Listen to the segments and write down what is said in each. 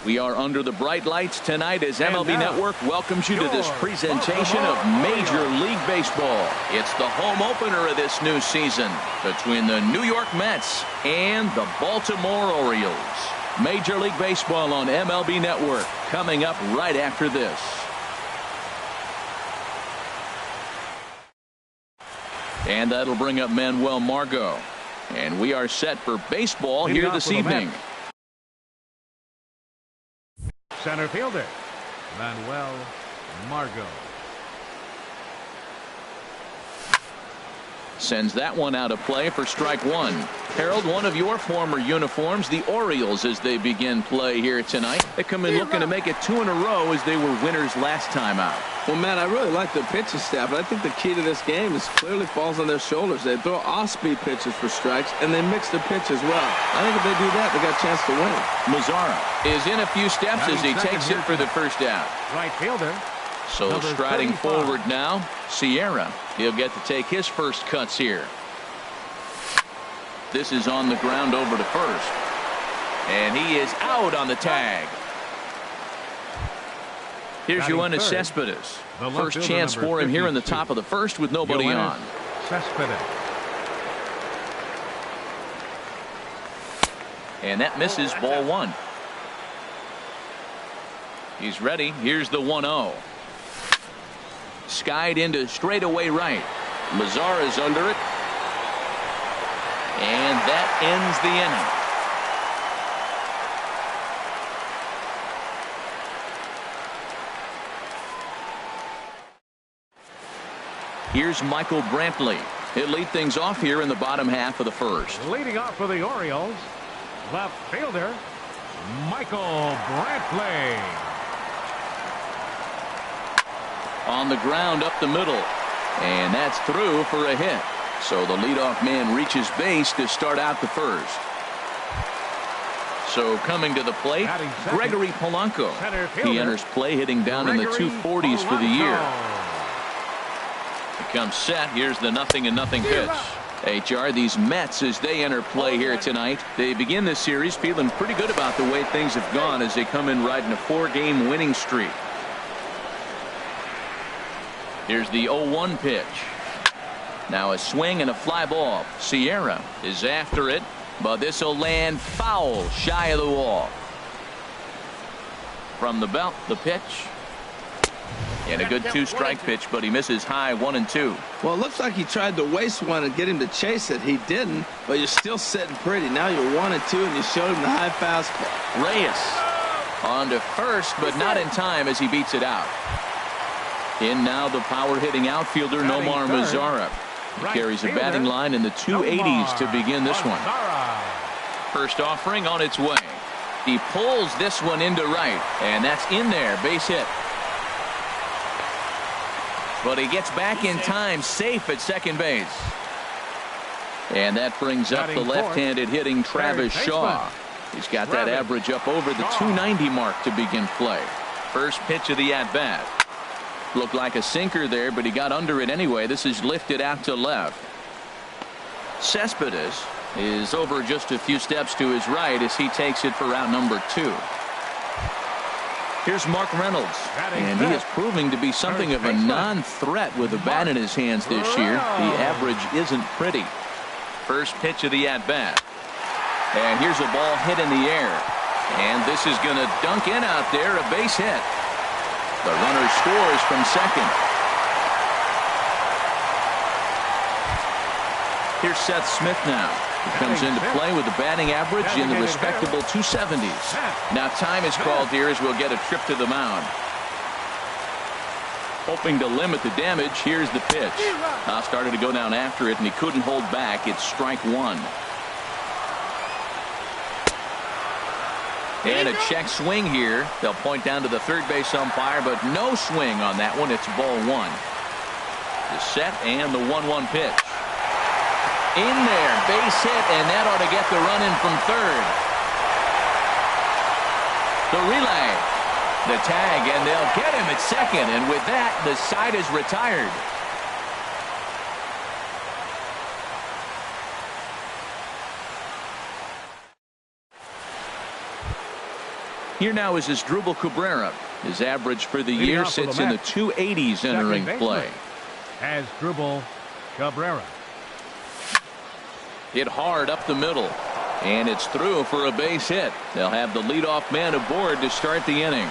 We are under the bright lights tonight as MLB Network welcomes you to this presentation of Major League Baseball. It's the home opener of this new season between the New York Mets and the Baltimore Orioles. Major League Baseball on MLB Network coming up right after this. And that'll bring up Manuel Margot. And we are set for baseball here this evening. Center fielder, Manuel Margot. Sends that one out of play for strike one. Harold, one of your former uniforms, the Orioles, as they begin play here tonight. They come in looking to make it 2 in a row as they were winners last time out. Well, Matt, I really like the pitching staff, but I think the key to this game is clearly falls on their shoulders. They throw off-speed pitches for strikes, and they mix the pitch as well. I think if they do that, they got a chance to win. Mazara is in a few steps as he takes it for the first out. Right fielder. So striding forward now, Sierra. He'll get to take his first cuts here. This is on the ground over to first. And he is out on the tag. Here's Yoenis Cespedes. First chance for him here in the top of the first with nobody on. Cespedes. And that misses, ball one. He's ready. Here's the 1-0. Skied into straightaway right. Mazara is under it. And that ends the inning. Here's Michael Brantley. He'll lead things off here in the bottom half of the first. Leading off for the Orioles, left fielder, Michael Brantley. On the ground up the middle. And that's through for a hit. So the leadoff man reaches base to start out the first. So coming to the plate, Gregory Polanco. He enters play hitting down in the 240s for the year. Becomes set. Here's the 0-0 pitch. HR, these Mets, as they enter play here tonight, they begin this series feeling pretty good about the way things have gone as they come in riding a 4-game winning streak. Here's the 0-1 pitch. Now a swing and a fly ball. Sierra is after it, but this will land foul shy of the wall. From the belt, the pitch. And a good 2-strike pitch, but he misses high 1 and 2. Well, it looks like he tried to waste one and get him to chase it. He didn't, but you're still sitting pretty. Now you're 1 and 2, and you showed him the high fastball. Reyes on to first, but not in time as he beats it out. In now the power hitting outfielder Nomar Mazara. He carries a batting line in the 280s to begin this one. First offering on its way. He pulls this one into right, and that's in there, base hit. But he gets back in time, safe at second base. And that brings up the left-handed hitting Travis Shaw. He's got that average up over the 290 mark to begin play. First pitch of the at-bat. Looked like a sinker there, but he got under it anyway. This is lifted out to left. Cespedes is over just a few steps to his right as he takes it for route number 2. Here's Mark Reynolds, and he is proving to be something of a non-threat with a bat in his hands this year. The average isn't pretty. First pitch of the at-bat. And here's a ball hit in the air. And this is going to dunk in out there, a base hit. The runner scores from second. Here's Seth Smith now. He comes into play with a batting average in the respectable 270s. Now time is called here as we'll get a trip to the mound. Hoping to limit the damage, here's the pitch. Started to go down after it, and he couldn't hold back. It's strike one. And a check swing here. They'll point down to the third base umpire, but no swing on that one. It's ball one. The set and the 1-1 pitch. In there, base hit, and that ought to get the run in from third. The relay, the tag, and they'll get him at second, and with that, the side is retired. Here now is Asdrubal Cabrera. His average for the year sits in the 280s entering play. Asdrubal Cabrera. Hit hard up the middle. And it's through for a base hit. They'll have the leadoff man aboard to start the inning.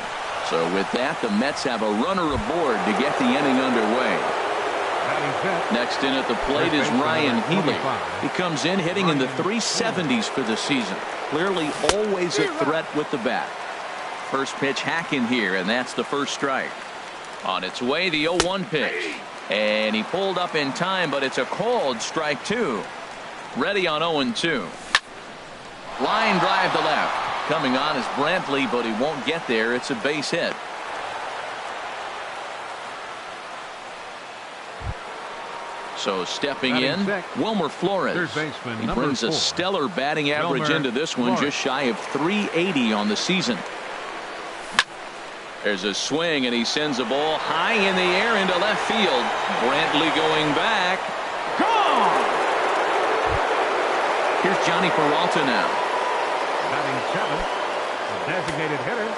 So with that, the Mets have a runner aboard to get the inning underway. Next in at the plate is Ryan Healy. He comes in hitting in the 370s for the season. Clearly always a threat with the bat. First pitch hacking here, and that's the first strike. On its way, the 0-1 pitch. And he pulled up in time, but it's a called strike 2. Ready on 0-2. Line drive to left. Coming on is Brantley, but he won't get there. It's a base hit. So stepping in, Wilmer Flores. He brings a stellar batting average into this one, just shy of 380 on the season. There's a swing, and he sends a ball high in the air into left field. Brantley going back. Gone! Here's Johnny Peralta now. Batting 7th, the designated hitter,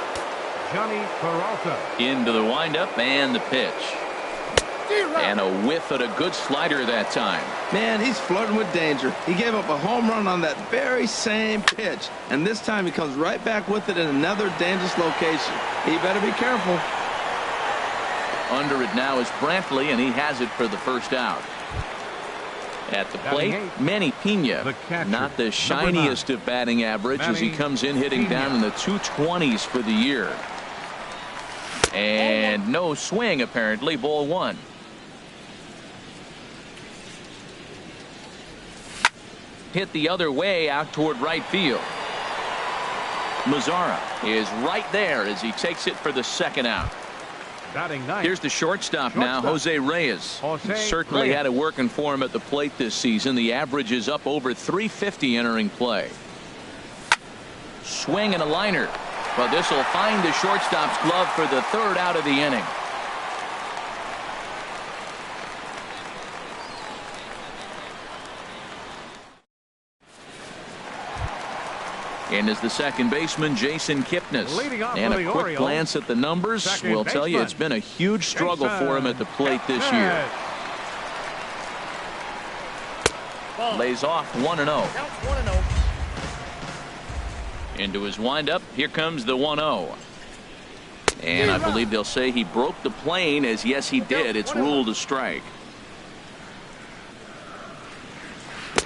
Johnny Peralta. Into the windup and the pitch. And a whiff at a good slider that time. Man, he's flirting with danger. He gave up a home run on that very same pitch. And this time he comes right back with it in another dangerous location. He better be careful. Under it now is Brantley, and he has it for the first out. At the plate, Manny Pena, not the shiniest of batting average as he comes in hitting down in the 220s for the year. And no swing, apparently. Ball 1. Hit the other way out toward right field. Mazara is right there as he takes it for the second out. Here's the shortstop now, Jose Reyes. He certainly had it working for him at the plate this season. The average is up over 350 entering play. Swing and a liner. But this will find the shortstop's glove for the third out of the inning. And is the second baseman, Jason Kipnis. And a quick glance at the numbers will tell you it's been a huge struggle for him at the plate this year. Lays off 1-0. Into his windup. Here comes the 1-0. And I believe they'll say he broke the plane, as yes he did. It's ruled a strike.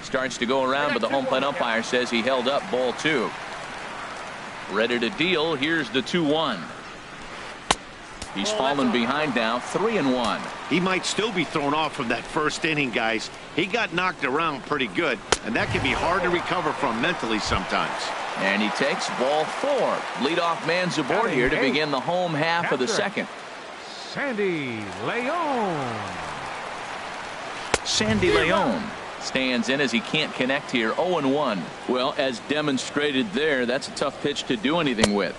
Starts to go around, but the home plate umpire says he held up. Ball 2. Ready to deal. Here's the 2-1. He's fallen behind now, 3-1. He might still be thrown off from that first inning, guys. He got knocked around pretty good, and that can be hard to recover from mentally sometimes. And he takes ball 4. Leadoff man's aboard here to begin the home half of the second. Sandy Leon. Sandy Leon stands in as he can't connect here. 0-1. Well, as demonstrated there, that's a tough pitch to do anything with.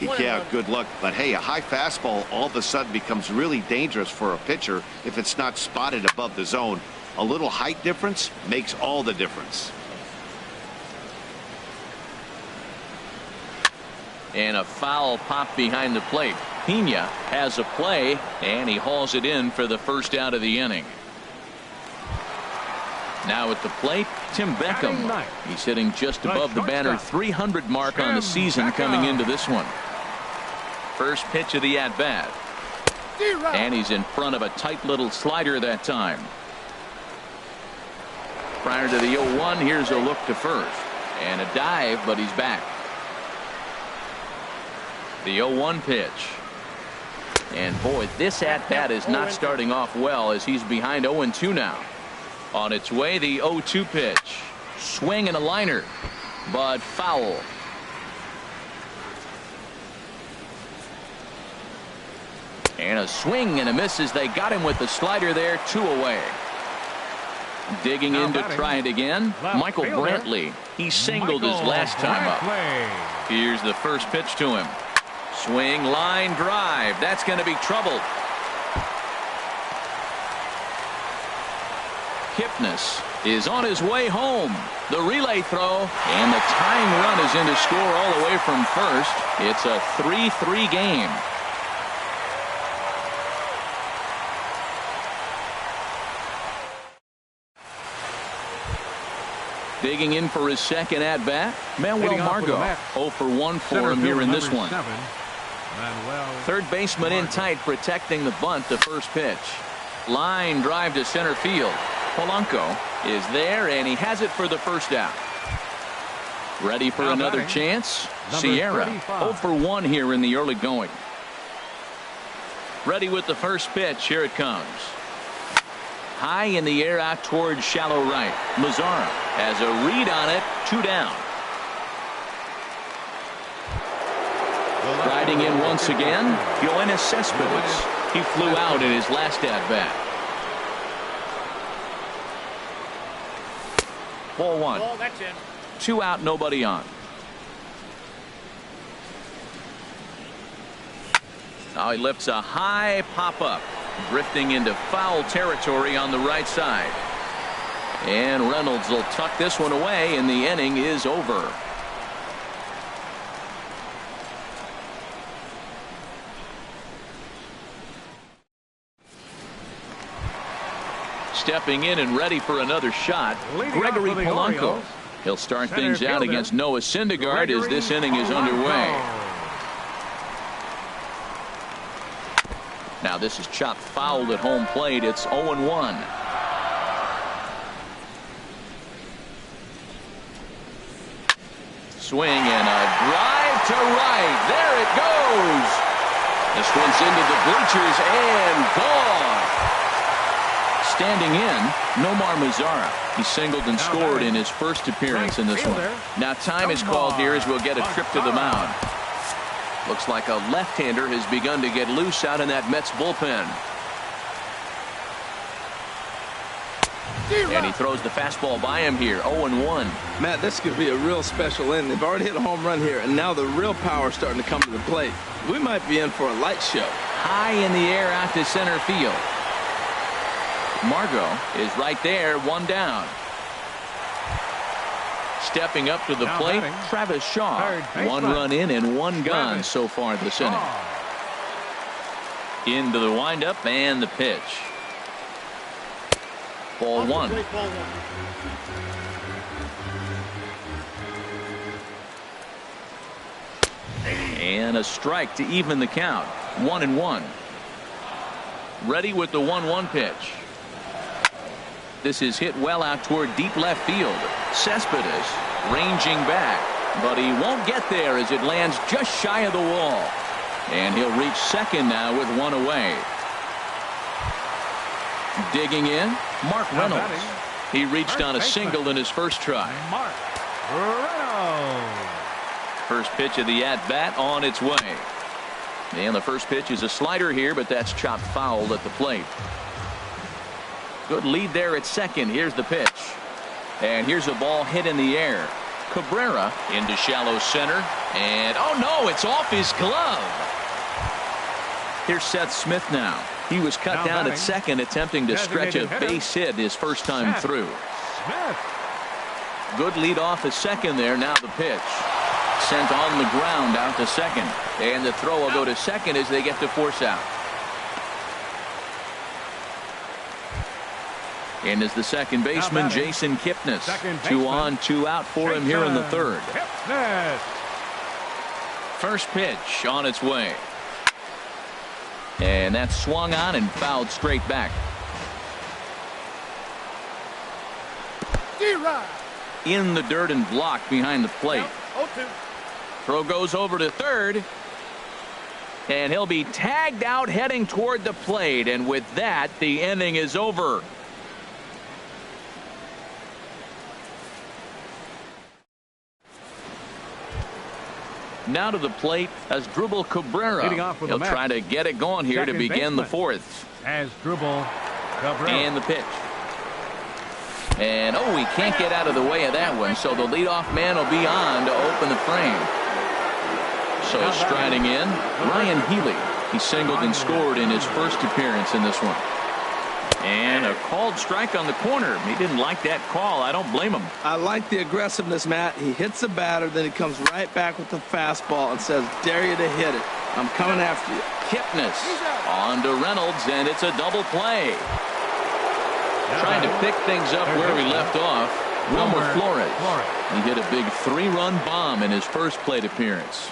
Yeah, good luck. But hey, a high fastball all of a sudden becomes really dangerous for a pitcher if it's not spotted above the zone. A little height difference makes all the difference. And a foul pop behind the plate. Pena has a play, and he hauls it in for the first out of the inning. Now at the plate, Tim Beckham. He's hitting just above the banner 300 mark on the season coming into this one. First pitch of the at-bat. And he's in front of a tight little slider that time. Prior to the 0-1, here's a look to first. And a dive, but he's back. The 0-1 pitch. And boy, this at-bat is not starting off well as he's behind 0-2 now. On its way, the 0-2 pitch. Swing and a liner, but foul. And a swing and a miss as they got him with the slider there. 2 away. Digging in to try it again, Michael Brantley. He singled his last time up. Here's the first pitch to him. Swing, line, drive. That's going to be trouble. Kipnis is on his way home. The relay throw, and the tying run is in to score all the way from first. It's a 3-3 game. Digging in for his second at-bat, Manuel Margot. 0 for 1 for him here in this one. Third baseman in tight, protecting the bunt to first pitch. Line drive to center field. Polanco is there, and he has it for the first out. Ready for another chance. Sierra 0 for 1 here in the early going. Ready with the first pitch. Here it comes. High in the air out towards shallow right. Mazara has a read on it. 2 down. Riding in once again, Yoenis Cespedes. He flew out in his last at-bat. Ball 1. 2 out, nobody on. Now he lifts a high pop-up, drifting into foul territory on the right side. And Reynolds will tuck this one away, and the inning is over. Stepping in and ready for another shot, Gregory Polanco. He'll start things out against Noah Syndergaard as this inning is underway. Now this is chopped fouled at home plate. It's 0-1. Swing and a drive to right. There it goes. This one's into the bleachers and gone. Standing in, Nomar Mazara. He singled and scored in his first appearance in this one. Now time is called here as we'll get a trip to the mound. Looks like a left-hander has begun to get loose out in that Mets bullpen. And he throws the fastball by him here. 0-1. Matt, this could be a real special inning. They've already hit a home run here, and now the real power is starting to come to the plate. We might be in for a light show. High in the air out to center field. Margot is right there, 1 down. Stepping up to the plate, Travis Shaw. 1 run in and 1 gone so far this inning. Into the windup and the pitch. Ball 1. And a strike to even the count. 1-1. Ready with the 1-1 pitch. This is hit well out toward deep left field. Cespedes ranging back, but he won't get there as it lands just shy of the wall. And he'll reach second now with 1 away. Digging in, Mark Reynolds. He reached on a single in his first try. Mark Reynolds. First pitch of the at-bat on its way. And the first pitch is a slider here, but that's chopped foul at the plate. Good lead there at second. Here's the pitch. And here's a ball hit in the air. Cabrera into shallow center. And oh no, it's off his glove. Here's Seth Smith now. He was cut down at second, attempting to stretch a base hit his first time through. Good lead off at second there. Now the pitch. Sent on the ground out to second. And the throw will go to second as they get to force out. And is the second baseman, Jason Kipnis. 2 on, 2 out for him here in the third. First pitch on its way. And that's swung on and fouled straight back. In the dirt and blocked behind the plate. Throw goes over to third. And he'll be tagged out heading toward the plate. And with that, the inning is over. Now to the plate as Asdrubal Cabrera. He'll try to get it going here to begin the fourth. Asdrubal Cabrera. And the pitch. And oh, he can't get out of the way of that one, so the leadoff man will be on to open the frame. So striding in, Ryan Healy. He singled and scored in his first appearance in this one. And a called strike on the corner. He didn't like that call. I don't blame him. I like the aggressiveness, Matt. He hits the batter, then he comes right back with the fastball and says, dare you to hit it. I'm coming after you. Kipnis on to Reynolds, and it's a double play. Trying to pick things up where we left off. Wilmer Flores. He hit a big 3-run bomb in his first plate appearance.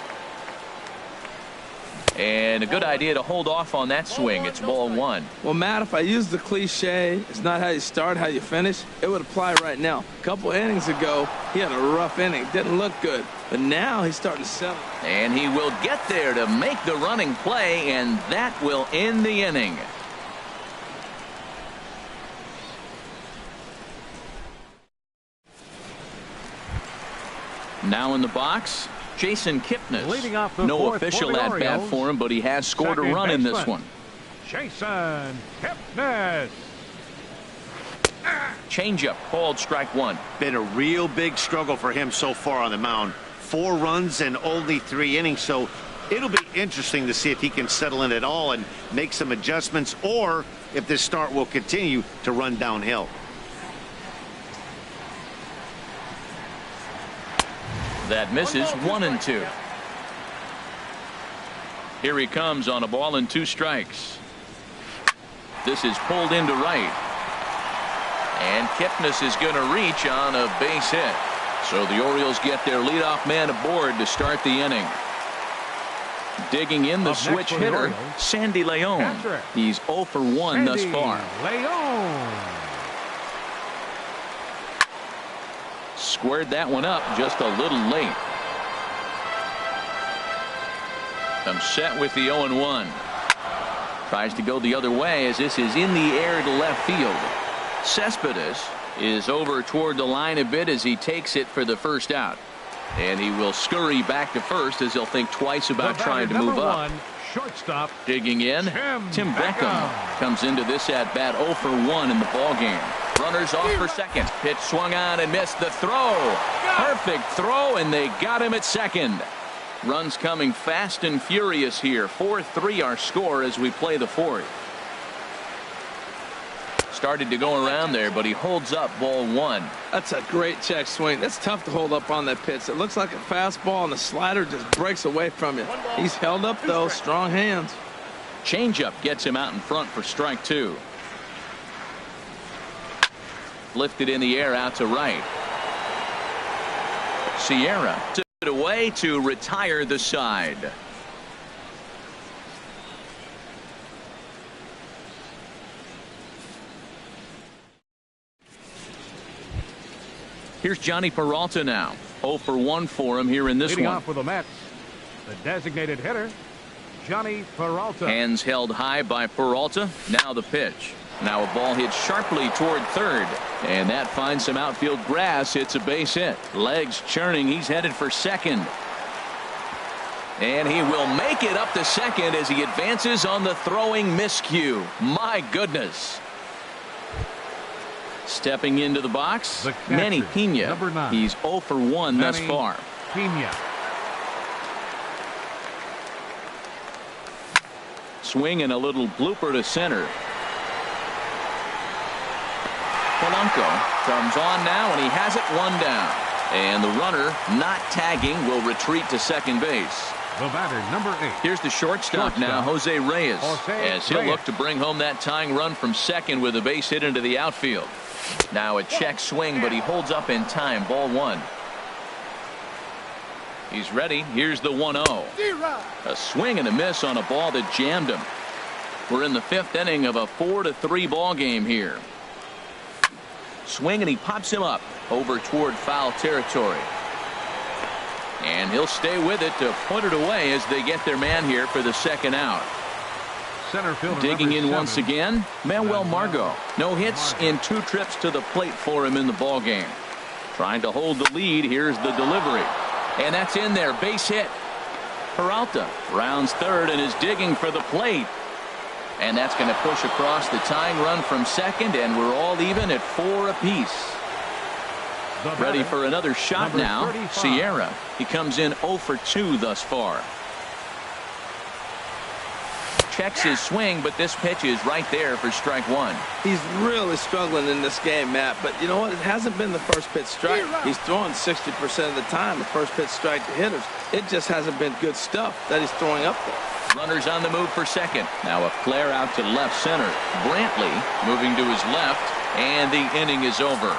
And a good idea to hold off on that swing. It's ball 1. Well, Matt, if I use the cliche, it's not how you start, how you finish, it would apply right now. A couple innings ago, he had a rough inning. Didn't look good. But now he's starting to settle. And he will get there to make the running play, and that will end the inning. Now in the box, Jason Kipnis. Leading off the no fourth official for the at bat Orioles. for him, but he has scored a run in this one. Jason Kipnis. Changeup called strike 1. Been a real big struggle for him so far on the mound. 4 runs in only 3 innings, so it'll be interesting to see if he can settle in at all and make some adjustments, or if this start will continue to run downhill. That misses 1-2. Here he comes on a ball and 2 strikes. This is pulled into right. And Kipnis is going to reach on a base hit. So the Orioles get their leadoff man aboard to start the inning. Digging in the switch hitter, Sandy Leon. He's 0 for 1 thus far. Leon. Squared that one up just a little late. I'm set with the 0-1. Tries to go the other way as this is in the air to left field. Cespedes is over toward the line a bit as he takes it for the first out. And he will scurry back to first as he'll think twice about trying to move up. Shortstop. Digging in, Tim Beckham comes into this at bat 0 for 1 in the ball game. Runners off for second. Pitch swung on and missed the throw. Perfect throw, and they got him at second. Runs coming fast and furious here. 4-3 our score as we play the 4th. Started to go around there, but he holds up ball 1. That's a great check swing. That's tough to hold up on that pitch. It looks like a fastball, and the slider just breaks away from you. He's held up, though. Strong hands. Changeup gets him out in front for strike 2. Lifted in the air out to right. Sierra took it away to retire the side. Here's Johnny Peralta now. 0 for 1 for him here in this Leading one. off for the Mets, the designated hitter, Johnny Peralta. Hands held high by Peralta. Now the pitch. Now a ball hit sharply toward third. And that finds some outfield grass. It's a base hit. Legs churning. He's headed for second. And he will make it up to second as he advances on the throwing miscue. My goodness. Stepping into the box, Manny Pena. Number 9. He's 0 for 1 thus far. Pena. Swing and a little blooper to center. Polanco comes on now, and he has it 1 down. And the runner, not tagging, will retreat to second base. The batter, number 8. Here's the shortstop now, Jose Reyes, as he'll look to bring home that tying run from second with a base hit into the outfield. Now a check swing, but he holds up in time. Ball 1. He's ready. Here's the 1-0. A swing and a miss on a ball that jammed him. We're in the 5th inning of a 4-3 ball game here. Swing, and he pops him up over toward foul territory. And he'll stay with it to put it away as they get their man here for the second out. Center fielder Digging in 7. once again, Manuel Margot. No hits in 2 trips to the plate for him in the ball game. Trying to hold the lead. Here's the delivery. And that's in there. Base hit. Peralta rounds third and is digging for the plate. And that's going to push across the tying run from second, and we're all even at 4 apiece. Ready for another shot now. 35. Sierra. He comes in 0 for 2 thus far. checks his swing, but this pitch is right there for strike one. He's really struggling in this game, Matt, but you know what? It hasn't been the first pitch strike. He's throwing 60% of the time the first pitch strike to hitters. It just hasn't been good stuff that he's throwing up there. Runners on the move for second. Now a flare out to left center. Brantley moving to his left, and the inning is over.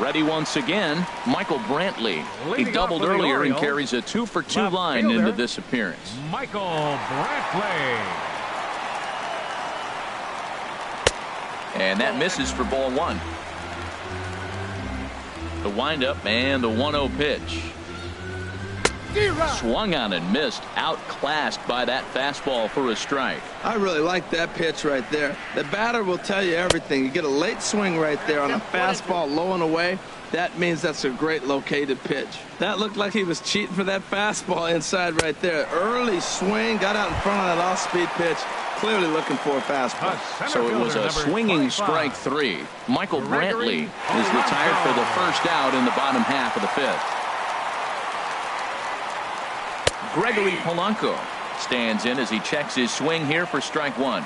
Ready once again, Michael Brantley. He doubled earlier and carries a 2-for-2 line into this appearance. Michael Brantley. And that misses for ball one. The windup and the 1-0 pitch. Swung on and missed. Outclassed by that fastball for a strike. I really like that pitch right there. The batter will tell you everything. You get a late swing right there on a fastball low and away. That means that's a great located pitch. That looked like he was cheating for that fastball inside right there. Early swing, got out in front of that off-speed pitch. Clearly looking for a fastball. So it was a swinging strike three. Michael Brantley is retired for the first out in the bottom half of the fifth. Gregory Polanco stands in as he checks his swing here for strike one.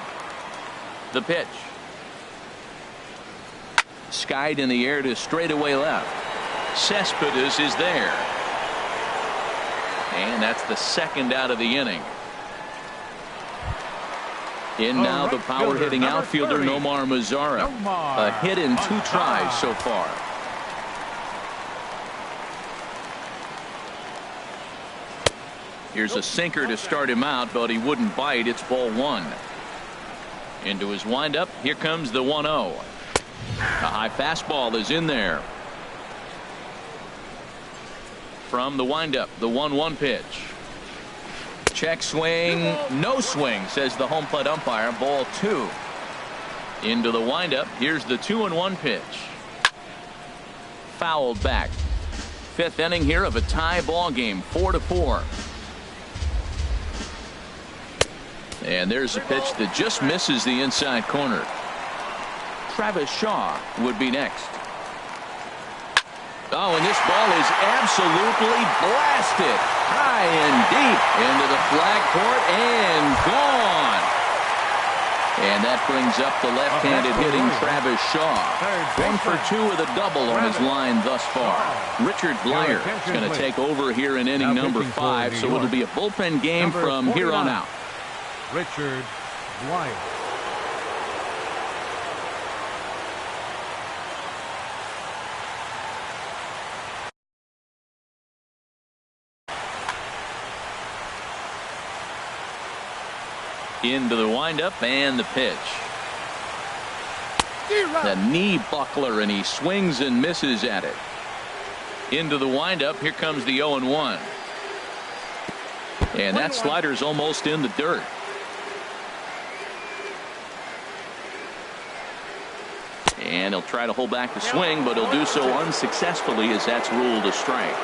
The pitch. Skied in the air to straightaway left. Cespedes is there. And that's the second out of the inning. In now the power-hitting outfielder Nomar Mazara. A hit in 2 tries so far. Here's a sinker to start him out, but he wouldn't bite. It's ball one. Into his windup. Here comes the 1-0. A high fastball is in there. From the windup, the 1-1 pitch. Check swing, no swing, says the home plate umpire. Ball two. Into the windup. Here's the 2-1 pitch. Fouled back. Fifth inning here of a tie ball game, 4-4. And there's a pitch that just misses the inside corner. Travis Shaw would be next. Oh, and this ball is absolutely blasted high and deep into the flag court and gone. And that brings up the left-handed hitting Travis Shaw. 1 for 2 with a double on his line thus far. Richard Bleier is going to take over here in inning number 5, so it'll be a bullpen game from here on out. Richard Bleier. Into the windup and the pitch. The knee buckler, and he swings and misses at it. Into the windup. Here comes the 0-1. And that slider's almost in the dirt. And he'll try to hold back the swing, but he'll do so unsuccessfully as that's ruled a strike.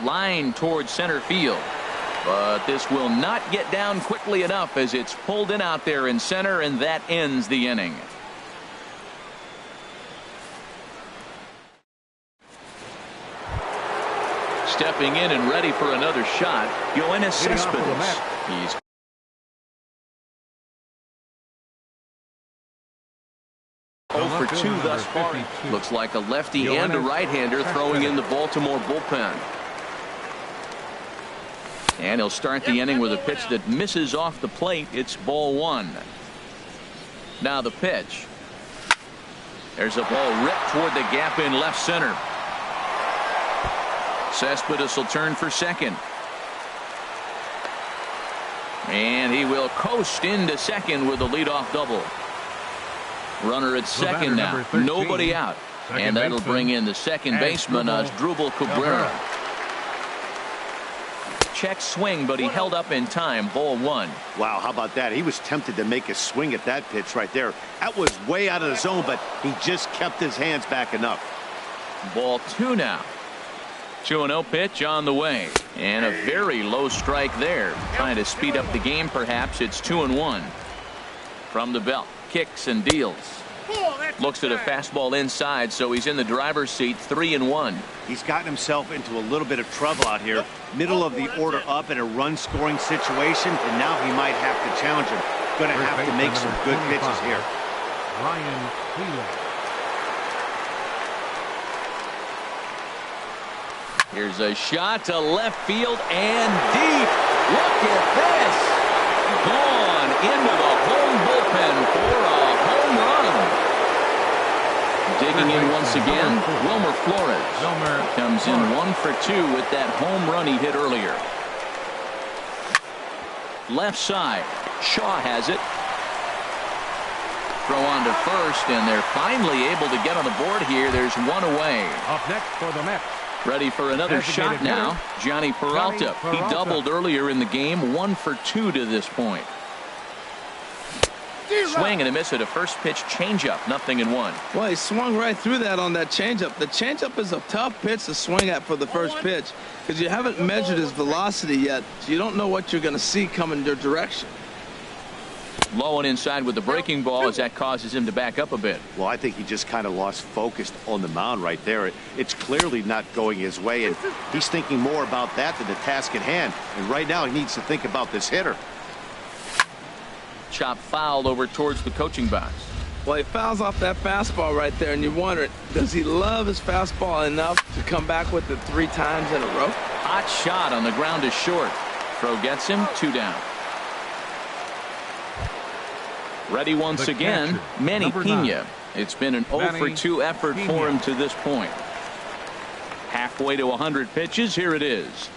Line towards center field. But this will not get down quickly enough as it's pulled in out there in center, and that ends the inning. Stepping in and ready for another shot, Yoenis Cespedes. He's 0 for 2 thus far. Looks like a lefty and a right-hander throwing in the Baltimore bullpen. And he'll start the inning with a pitch that misses off the plate. It's ball one. Now the pitch. There's a ball ripped toward the gap in left center. Cespedes will turn for second. And he will coast into second with a leadoff double. Runner at second now. Nobody out. And that'll bring in the second baseman, Asdrubal Cabrera. Check swing, but he held up in time. Ball one. Wow, how about that? He was tempted to make a swing at that pitch right there. That was way out of the zone, but he just kept his hands back enough. Ball two now. 2-0 pitch on the way. And a very low strike there. Trying to speed up the game, perhaps. It's 2-1. From the belt, kicks and deals. Looks at a fastball inside, so he's in the driver's seat, 3-1. He's gotten himself into a little bit of trouble out here. Middle of the order up in a run-scoring situation, and now he might have to challenge him. Going to have to make some good pitches here. Ryan Wheeler. Here's a shot to left field and deep. Look at this. Gone into the home bullpen for a home run. Digging in once again, Wilmer Flores comes in 1 for 2 with that home run he hit earlier. Left side, Shaw has it. Throw on to first, and they're finally able to get on the board here. There's one away. Up next for the Mets. Ready for another shot now. Johnny Peralta. He doubled earlier in the game. 1 for 2 to this point. Swing and a miss at a first pitch changeup. 0-1. Well, he swung right through that on that changeup. The changeup is a tough pitch to swing at for the first pitch because you haven't measured his velocity yet, so you don't know what you're going to see coming your direction. Low and inside with the breaking ball as that causes him to back up a bit. Well, I think he just kind of lost focus on the mound right there. It's clearly not going his way, and he's thinking more about that than the task at hand. And right now he needs to think about this hitter. Chop fouled over towards the coaching box. Well, he fouls off that fastball right there, and you wonder, does he love his fastball enough to come back with it 3 times in a row? Hot shot on the ground is short. Throw gets him, 2 down. Ready once again, Manny Pena. It's been an 0 for 2 effort for him to this point. Halfway to 100 pitches. Here it is.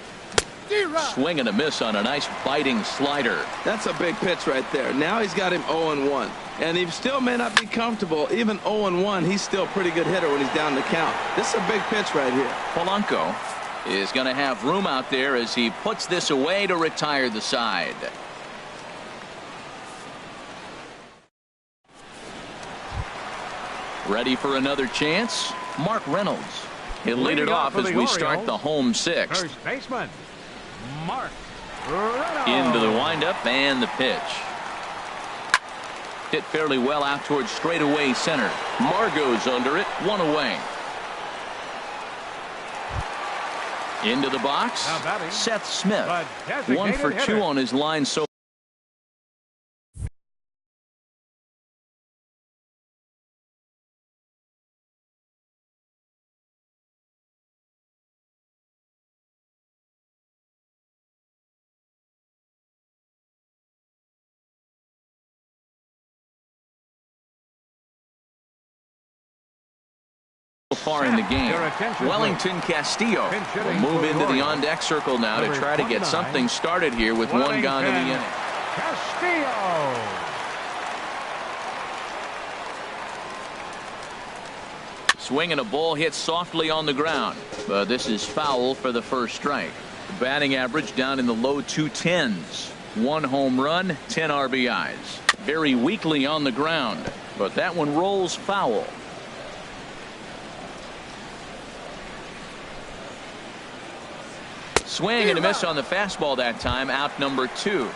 Swing and a miss on a nice biting slider. That's a big pitch right there. Now he's got him 0-1. And he still may not be comfortable. Even 0-1, he's still a pretty good hitter when he's down the count. This is a big pitch right here. Polanco is going to have room out there as he puts this away to retire the side. Ready for another chance. Mark Reynolds. He'll lead it off as we start the home 6th. First baseman, Mark Reynolds. Into the windup and the pitch. Hit fairly well out towards straightaway center. Margot's under it. 1 away. Into the box. Seth Smith. 1 for 2 on his line so far in the game. Wellington Castillo will move into the on-deck circle now to try to get something started here with 1 gone in the inning. Castillo. Swing and a ball hit softly on the ground, but this is foul for the first strike. Batting average down in the low 210s. 1 home run, 10 RBIs. Very weakly on the ground, but that one rolls foul. Swing and a miss on the fastball that time. Out number 2.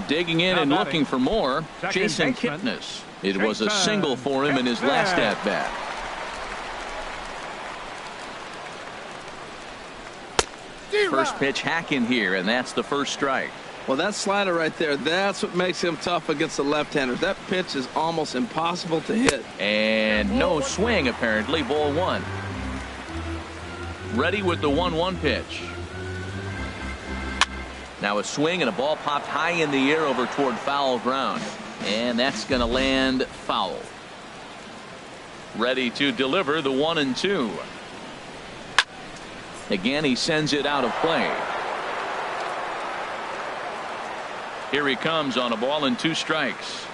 Digging in and looking for more, Jason Kipnis. It was a single for him in his last at bat. First pitch hack in here, and that's the first strike. Well, that slider right there, that's what makes him tough against the left-handers. That pitch is almost impossible to hit. And no swing, apparently. Ball 1. Ready with the 1-1 pitch. Now a swing and a ball popped high in the air over toward foul ground. And that's going to land foul. Ready to deliver the 1-2. Again, he sends it out of play. Here he comes on a ball and 2 strikes.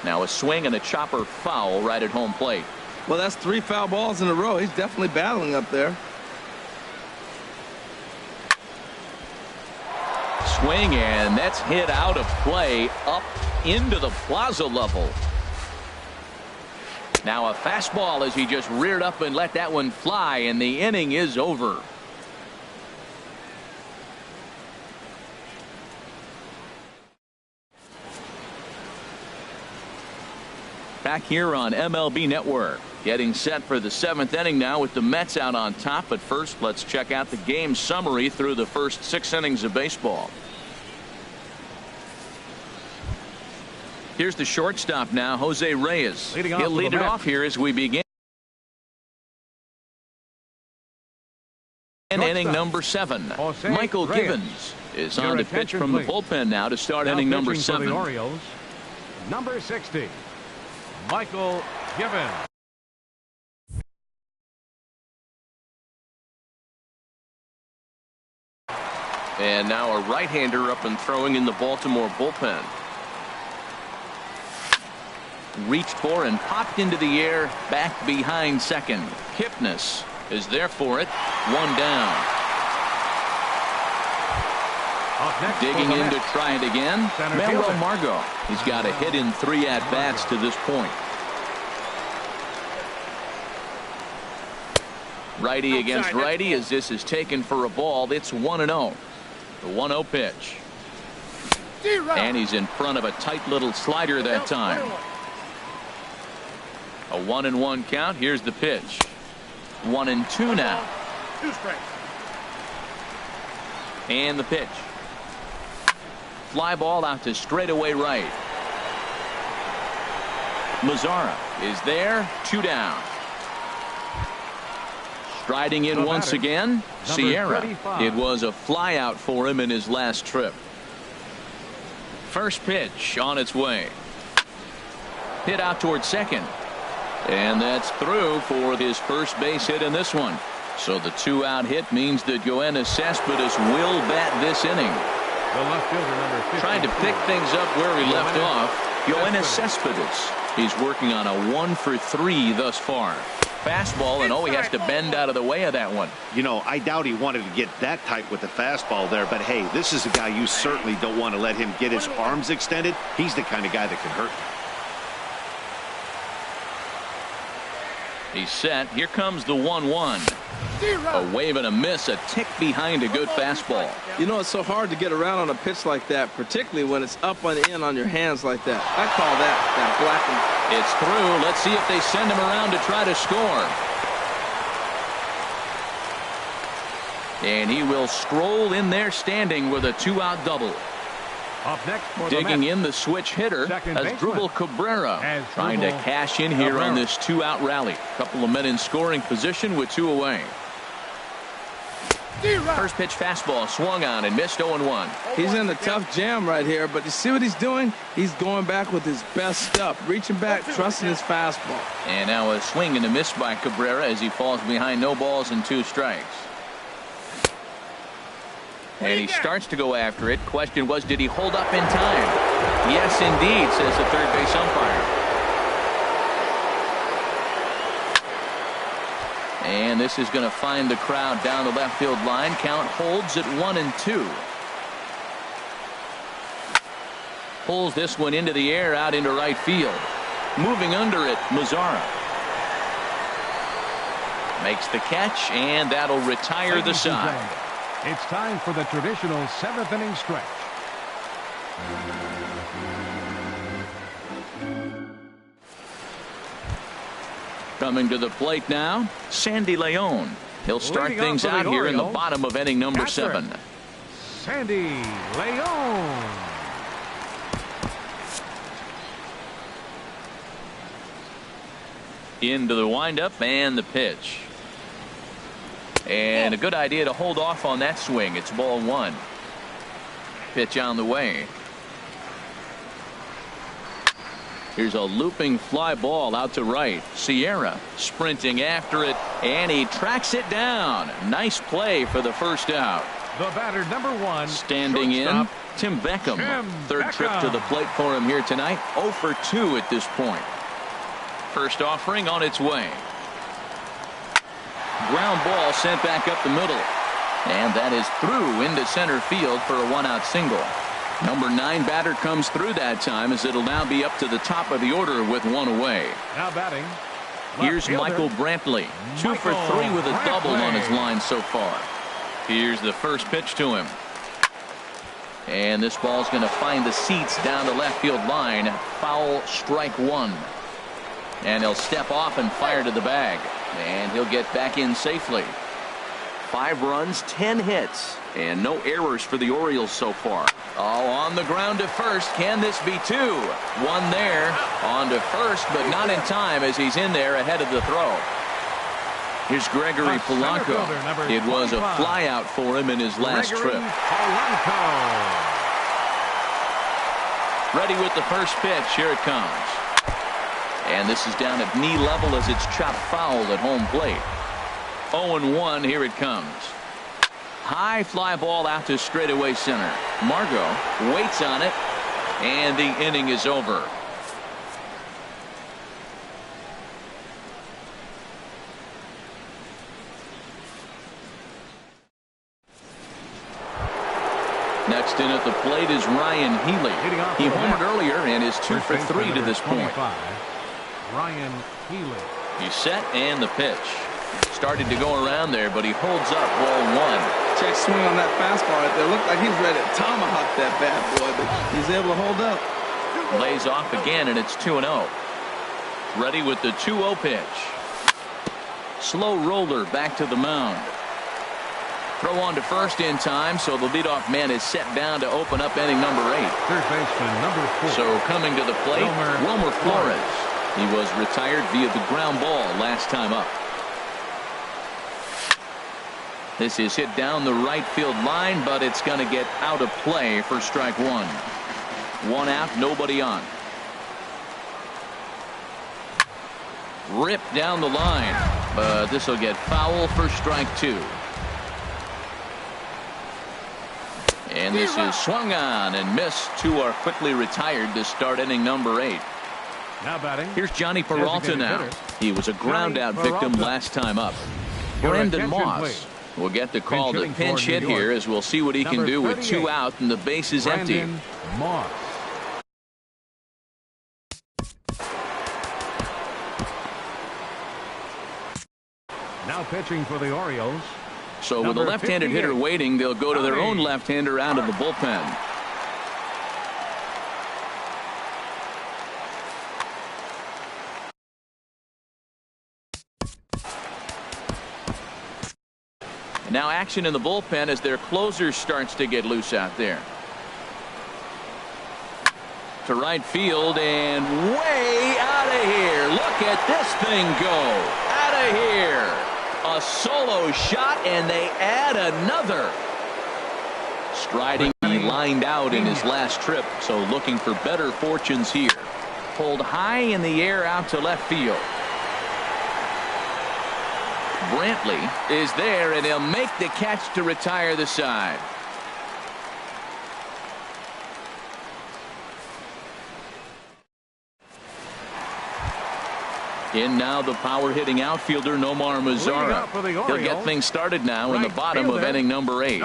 Now a swing and a chopper foul right at home plate. Well, that's 3 foul balls in a row. He's definitely battling up there. Swing, and that's hit out of play up into the plaza level. Now a fastball as he just reared up and let that one fly, and the inning is over. back here on MLB Network. Getting set for the 7th inning now with the Mets out on top. But first, let's check out the game summary through the first 6 innings of baseball. Here's the shortstop now, Jose Reyes. He'll lead it off here as we begin. Inning number 7. Michael Givens is on to pitch from the bullpen now to start inning number 7. The Orioles, number 60, Michael Givens. And now a right-hander up and throwing in the Baltimore bullpen. Reached for and popped into the air, back behind second. Kipnis is there for it. 1 down. Digging in to try it again, Manuel Margot. He's got a hit in 3 at-bats to this point. Righty against righty as this is taken for a ball. It's 1-0. The 1-0 pitch. And he's in front of a tight little slider that time. A 1-1 count. Here's the pitch. 1-2 now. And the pitch. Fly ball out to straightaway right. Mazara is there. 2 down. Striding in once again, Sierra. It was a fly out for him in his last trip. First pitch on its way. Hit out toward second. And that's through for his first base hit in this one. So the 2-out hit means that Yoenis Cespedes will bat this inning. The left fielder, number 50. Trying to pick things up where he left off. Yoenis Cespedes. He's working on a 1-for-3 thus far. Fastball, and he has to bend out of the way of that one. You know, I doubt he wanted to get that tight with the fastball there, but hey, this is a guy you certainly don't want to let him get his arms extended. He's the kind of guy that can hurt you. He's set. Here comes the 1-1. A wave and a miss, a tick behind a good fastball. You know, it's so hard to get around on a pitch like that, particularly when it's up and in on your hands like that. I call that blacking. It's through. Let's see if they send him around to try to score. And he will stroll in there standing with a 2-out double. Up next digging in the switch hitter Asdrubal Cabrera, trying to cash in here on this 2-out rally. Couple of men in scoring position with 2 away. First pitch fastball swung on and missed. 0-1. He's in a tough jam right here, but you see what he's doing? He's going back with his best stuff, reaching back, trusting his fastball. And now a swing and a miss by Cabrera as he falls behind 0 balls and 2 strikes. And he starts to go after it. Question was, did he hold up in time? Yes, indeed, says the third base umpire. And this is going to find the crowd down the left field line. Count holds at 1-2. Pulls this one into the air out into right field. Moving under it, Mazara. Makes the catch, and that'll retire the side. It's time for the traditional 7th inning stretch. Coming to the plate now, Sandy Leon. He'll start things out here in the bottom of inning number 7. Sandy Leon. Into the windup and the pitch. And a good idea to hold off on that swing. It's ball 1. Pitch on the way. Here's a looping fly ball out to right. Sierra sprinting after it, and he tracks it down. Nice play for the first out. The batter, number 1. Standing in, Tim Beckham. Third trip to the plate for him here tonight. 0 for 2 at this point. First offering on its way. Ground ball sent back up the middle. And that is through into center field for a 1-out single. Number 9 batter comes through that time as it'll now be up to the top of the order with 1 away. Now batting. Here's Michael Brantley. 2 for 3 with a double on his line so far. Here's the first pitch to him. And this ball's going to find the seats down the left field line. Foul, strike 1. And he'll step off and fire to the bag. And he'll get back in safely. 5 runs, 10 hits, and no errors for the Orioles so far. Oh, on the ground to first. Can this be 2? 1 there. On to first, but not in time as he's in there ahead of the throw. Here's Gregory Polanco. It was a flyout for him in his last trip. Ready with the first pitch. Here it comes. And this is down at knee level as it's chopped foul at home plate. 0-1. Here it comes. High fly ball out to straightaway center. Margot waits on it, and the inning is over. Next in at the plate is Ryan Healy. He homered earlier and is 2 for 3 to this point. Ryan Healy. He's set and the pitch. Started to go around there, but he holds up ball 1. Check swing on that fastball right there. Looked like he's ready to tomahawk that bad boy, but he's able to hold up. Lays off again, and it's 2-0. Ready with the 2-0 pitch. Slow roller back to the mound. Throw on to first in time, so the leadoff man is set down to open up inning number 8. Third baseman number 4. So coming to the plate, Wilmer Flores. He was retired via the ground ball last time up. This is hit down the right field line, but it's going to get out of play for strike 1. 1 out, nobody on. Ripped down the line, but this will get foul for strike 2. And this is swung on and missed. 2 are quickly retired to start inning number 8. Now batting. Here's Johnny Peralta now. He was a ground out victim last time up. Brandon Moss will get the call to pinch hit here, as we'll see what he can do with 2 out and the base is empty. Moss. Now pitching for the Orioles. So with a left-handed hitter waiting, they'll go to their own left-hander out of the bullpen. Now action in the bullpen as their closer starts to get loose out there. To right field and way out of here. Look at this thing go. Out of here. A solo shot, and they add another. Striding, he lined out in his last trip, so looking for better fortunes here. Pulled high in the air out to left field. Brantley is there, and he'll make the catch to retire the side. In now the power-hitting outfielder Nomar Mazara. He'll get things started now in the bottom of inning number 8.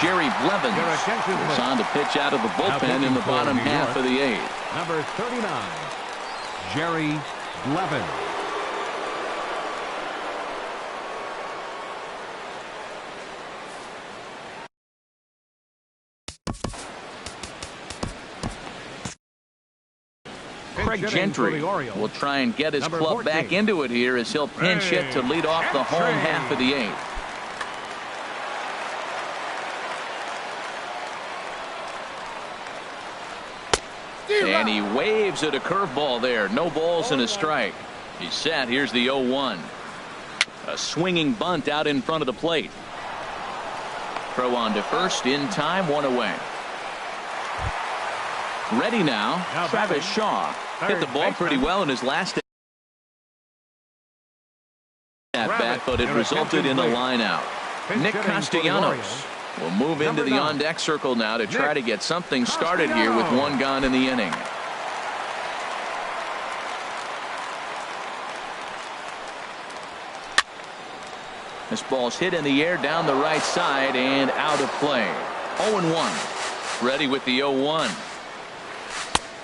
Jerry Blevins is on to pitch out of the bullpen in the bottom half of the 8th. Number 39, Jerry Blevins. Craig Gentry will try and get his club back into it here as he'll pinch hit to lead off the home half of the 8th. And he waves at a curveball there. No balls and a strike. He's set. Here's the 0-1. A swinging bunt out in front of the plate. Throw on to first in time, 1 away. Ready now, Travis Shaw hit the ball pretty well in his last at bat, but it resulted in a line out. Nick Castellanos will move into the on-deck circle now to try to get something started here with 1 gone in the inning. This ball's hit in the air down the right side and out of play. 0-1. Ready with the 0-1.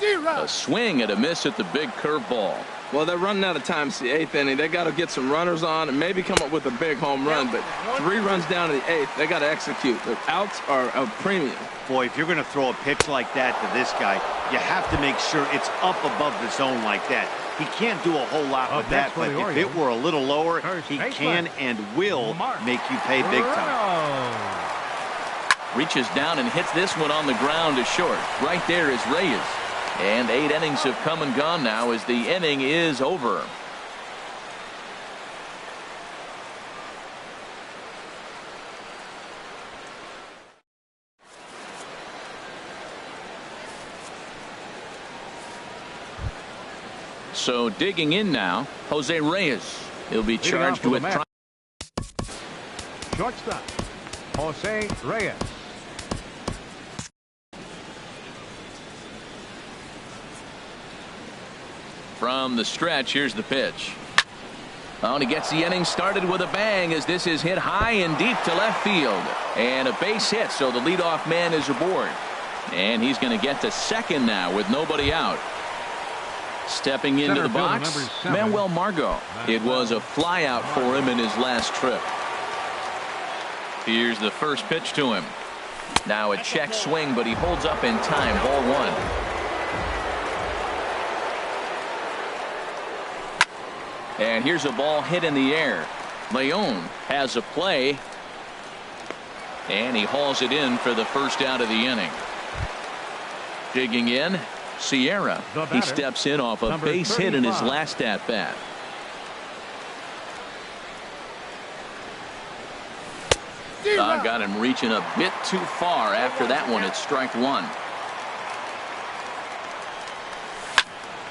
A swing and a miss at the big curveball. Well, they're running out of time. It's the 8th inning. They got to get some runners on and maybe come up with a big home run. But 3 runs down to the 8th. They got to execute. The outs are a premium. Boy, if you're going to throw a pitch like that to this guy, you have to make sure it's up above the zone like that. He can't do a whole lot with that, but if it were a little lower, he can and will make you pay big time. Reaches down and hits this one on the ground to short. Right there is Reyes. And 8 innings have come and gone now as the inning is over. So digging in now, Jose Reyes. He'll be charged with shortstop, Jose Reyes. From the stretch, here's the pitch. Oh, and he gets the inning started with a bang as this is hit high and deep to left field. And a base hit, so the leadoff man is aboard. And he's going to get to second now with nobody out. Stepping into the box, Manuel Margot. It was a fly out for him in his last trip. Here's the first pitch to him. Now a check swing, but he holds up in time. Ball 1. And here's a ball hit in the air. Leon has a play. And he hauls it in for the first out of the inning. Digging in, Sierra. He steps in off a base hit in his last at bat. Got him reaching a bit too far after that one at strike 1.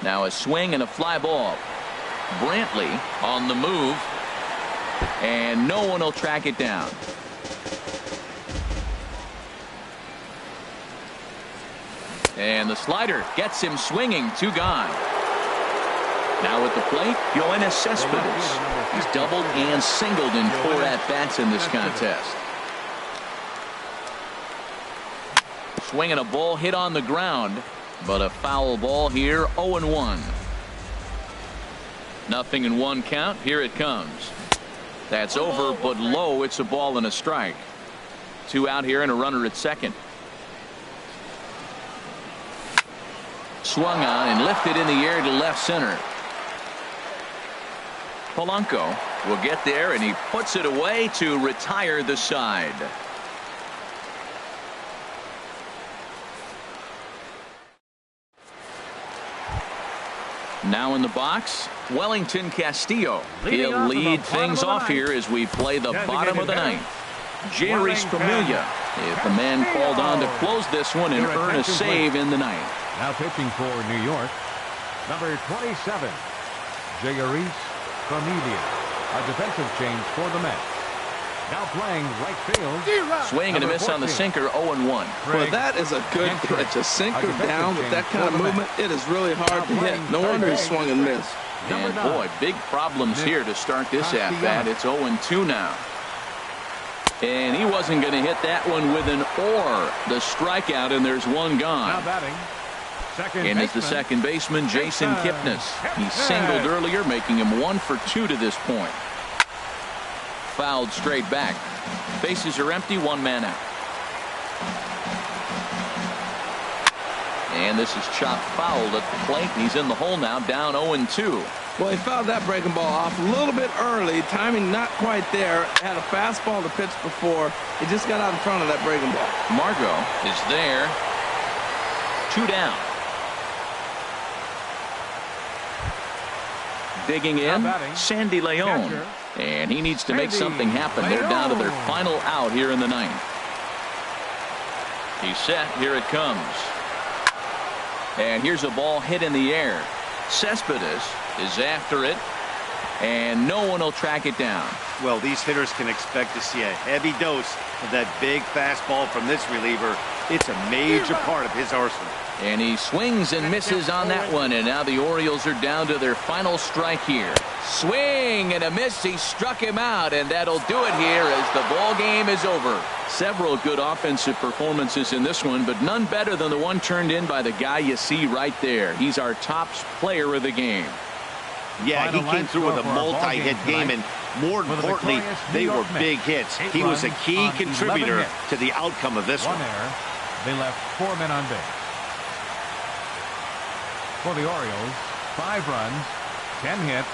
Now a swing and a fly ball. Brantley on the move, and no one will track it down. And the slider gets him swinging. 2 gone. Now at the plate, Yoenis Cespedes. He's doubled and singled in 4 at-bats in this contest. Swinging a ball hit on the ground, but a foul ball here. 0-1. Nothing in 1 count. Here it comes. That's over, but low. It's a ball and a strike. 2 out here and a runner at second. Swung on and lifted in the air to left center. Polanco will get there, and he puts it away to retire the side. Now in the box, Wellington Castillo. He'll lead things off here as we play the bottom of the 9th. Jeurys Familia, if the man called on to close this one and earn a save in the 9th. Now pitching for New York, number 27, Jeurys Familia. A defensive change for the Mets. Now playing right field. Swing and a miss on the sinker. 0-1. Well, that is a good pitch. A sinker down with that kind of movement, it is really hard to hit. No wonder he swung and missed. And boy, big problems here to start this at bat. It's 0-2 now. And he wasn't going to hit that one with an or. The strikeout, and there's 1 gone. Now batting, and it's the second baseman, Jason Kipnis. He singled earlier, making him 1 for 2 to this point. Fouled straight back. Bases are empty. 1 man out. And this is chopped fouled at the plate. He's in the hole now, down 0-2. Well, he fouled that breaking ball off a little bit early. Timing not quite there. Had a fastball to pitch before. He just got out in front of that breaking ball. Margot is there. 2 down. Digging in, Sandy Leon. And he needs to make something happen. They're down to their final out here in the 9th. He's set. Here it comes. And here's a ball hit in the air. Cespedes is after it, and no one will track it down. Well, these hitters can expect to see a heavy dose of that big fastball from this reliever. It's a major part of his arsenal. And he swings and misses on that one, and now the Orioles are down to their final strike here. Swing and a miss. He struck him out, and that'll do it here as the ball game is over. Several good offensive performances in this one, but none better than the one turned in by the guy you see right there. He's our top player of the game. Yeah, he came through with a multi-hit game, and more importantly, they were big hits. He was a key contributor to the outcome of this one. One error. They left 4 men on base. For the Orioles, 5 runs, 10 hits,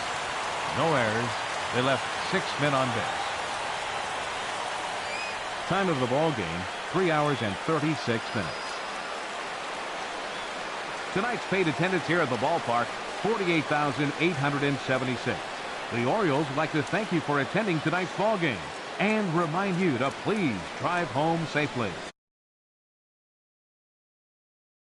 no errors. They left 6 men on base. Time of the ball game, 3 hours and 36 minutes. Tonight's paid attendance here at the ballpark, 48,876. The Orioles would like to thank you for attending tonight's ball game and remind you to please drive home safely.